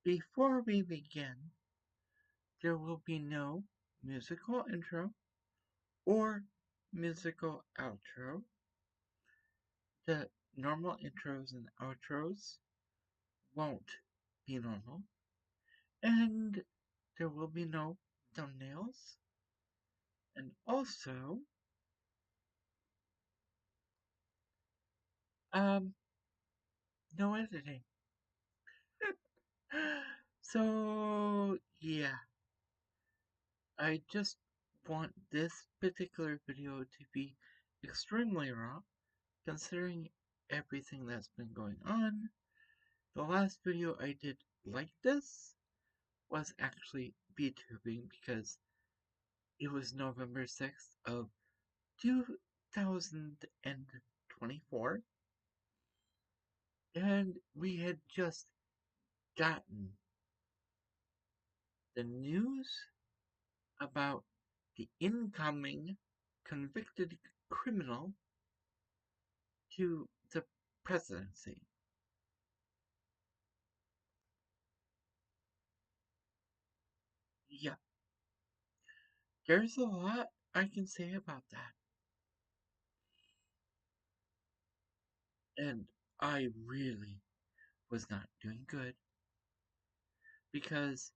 Before we begin, there will be no musical intro or musical outro. The normal intros and outros won't be normal, and there will be no thumbnails, and also, um, no editing. So, yeah, I just want this particular video to be extremely raw, considering everything that's been going on. The last video I did like this was actually VTubing because it was November 6th of 2024, and we had just gotten the news about the incoming convicted criminal to the presidency. Yeah, there's a lot I can say about that. And I really was not doing good because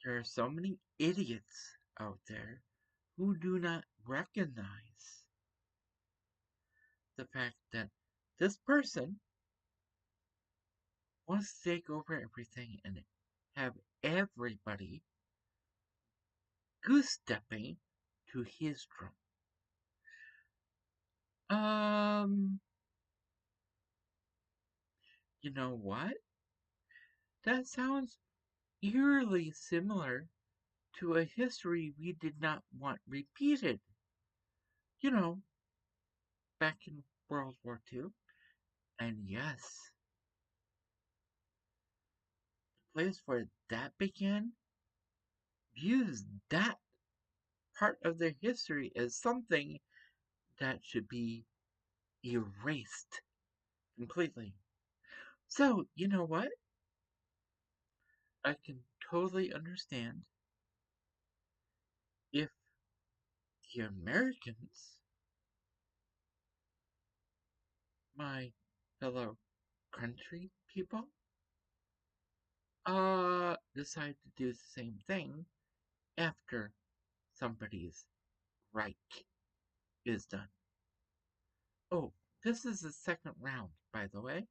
there are so many idiots out there who do not recognize the fact that this person wants to take over everything and have everybody goose stepping to his drum. You know what? That sounds eerily similar to a history we did not want repeated. You know, back in World War II. And yes, the place where that began views that part of their history as something that should be erased completely. So, you know what? I can totally understand if the Americans, my fellow country people, decide to do the same thing after somebody's Reich is done. Oh, this is the second round, by the way.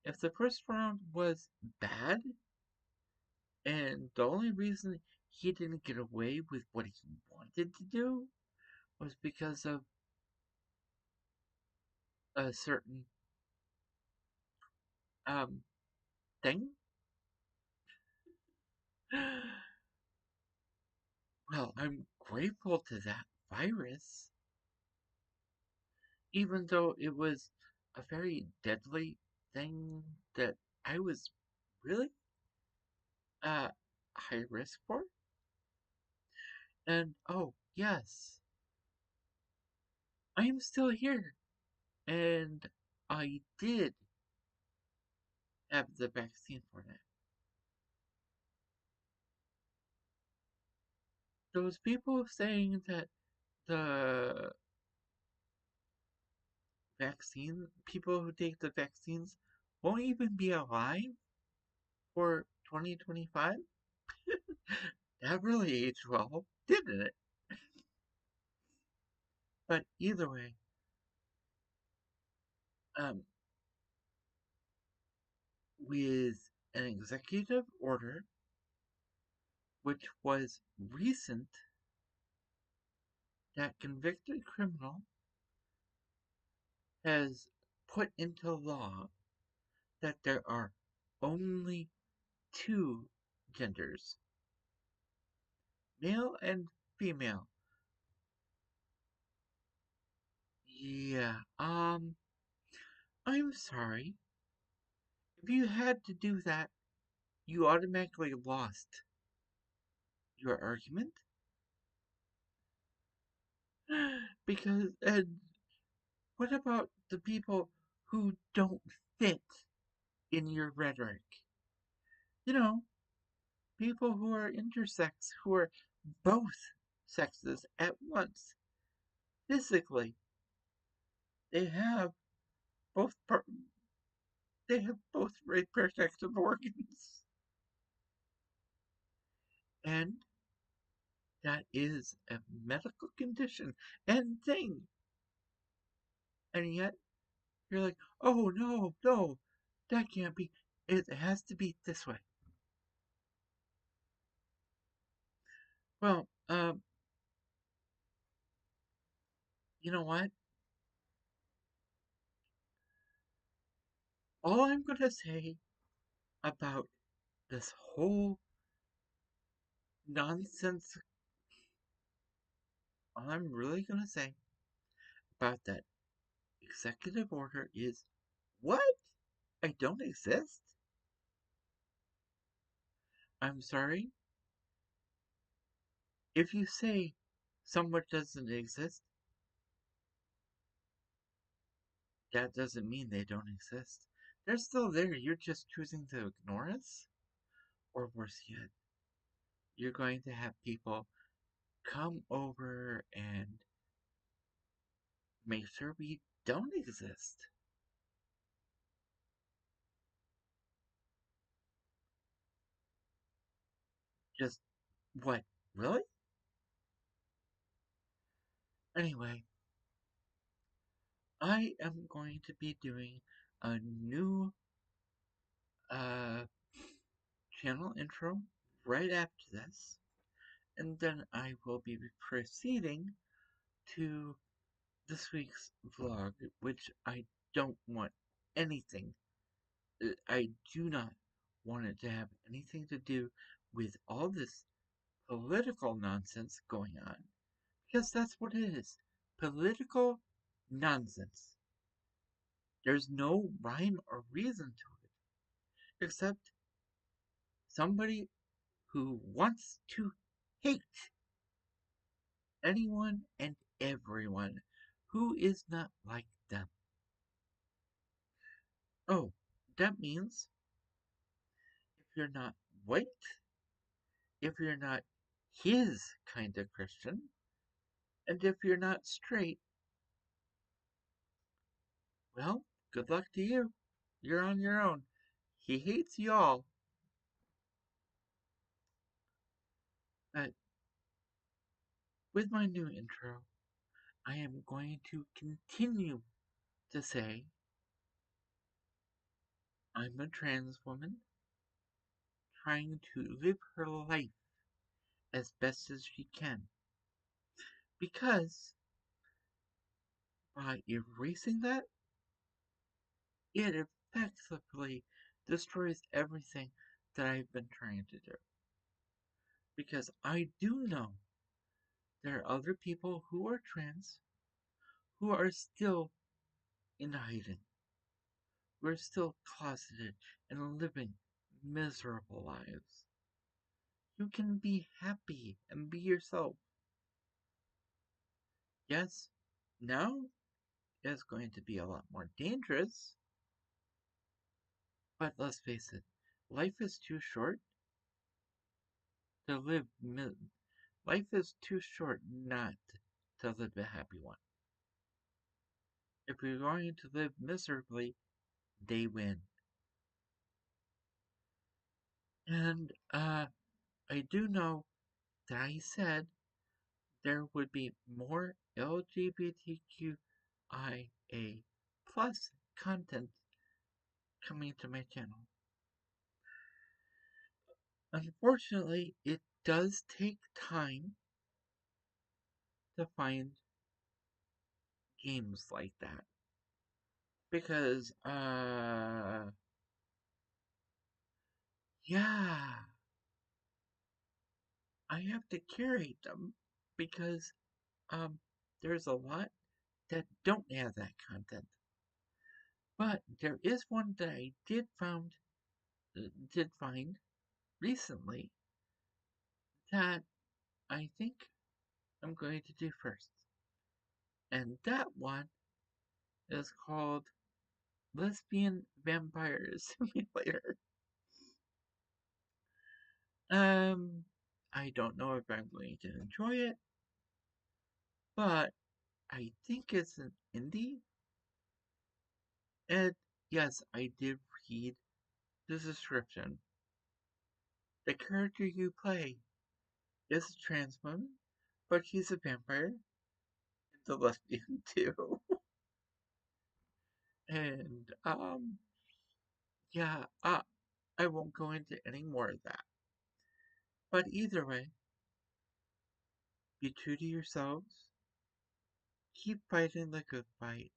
If the first round was bad, and the only reason he didn't get away with what he wanted to do was because of a certain thing, well, I'm grateful to that virus, even though it was a very deadly thing that I was really high risk for. And oh, yes, I am still here. And I did have the vaccine for that. Those people saying that the people who take the vaccines won't even be alive for 2025? That really aged well, didn't it? But either way, um, with an executive order, which was recent, that convicted criminal has put into law that there are only two genders, male and female. Yeah, I'm sorry. If you had to do that, you automatically lost your argument. Because, and what about the people who don't fit in your rhetoric? You know, people who are intersex, who are both sexes at once. Physically, they have both they have both reproductive organs, and that is a medical condition and thing. And yet you're like, oh no, no, that can't be. It has to be this way. Well, you know what? All I'm gonna say about this whole nonsense, all I'm really gonna say about that executive order is, what? I don't exist? I'm sorry? If you say someone doesn't exist, that doesn't mean they don't exist. They're still there. You're just choosing to ignore us? Or worse yet, you're going to have people come over and make sure we don't exist. Just what? Really? Anyway, I am going to be doing a new uh, channel intro right after this, and then I will be proceeding to this week's vlog, which I don't want anything, I do not want it to have anything to do with all this political nonsense going on, because that's what it is, political nonsense. There's no rhyme or reason to it, except somebody who wants to hate anyone and everyone who is not like them. Oh, that means if you're not white, if you're not his kind of Christian, and if you're not straight, well, good luck to you. You're on your own. He hates y'all. But with my new intro, I am going to continue to say I'm a trans woman trying to live her life as best as she can. Because by erasing that, it effectively destroys everything that I've been trying to do. Because I do know there are other people who are trans who are still in hiding. We're still closeted and living miserable lives. You can be happy and be yourself. Yes, now it's going to be a lot more dangerous, but let's face it, life is too short to live. Life is too short not to live a happy one. If you're going to live miserably, they win. And I do know that I said there would be more LGBTQIA plus content coming to my channel. Unfortunately, it does take time to find games like that. Because, yeah, I have to curate them because, there's a lot that don't have that content. But there is one that I did find recently that I think I'm going to do first. And that one is called Lesbian Vampire Simulator. I don't know if I'm going to enjoy it, but I think it's an indie. And yes, I did read the description. The character you play is a trans woman, but he's a vampire and a lesbian too. And yeah, I won't go into any more of that. But either way, be true to yourselves. Keep fighting the good fight.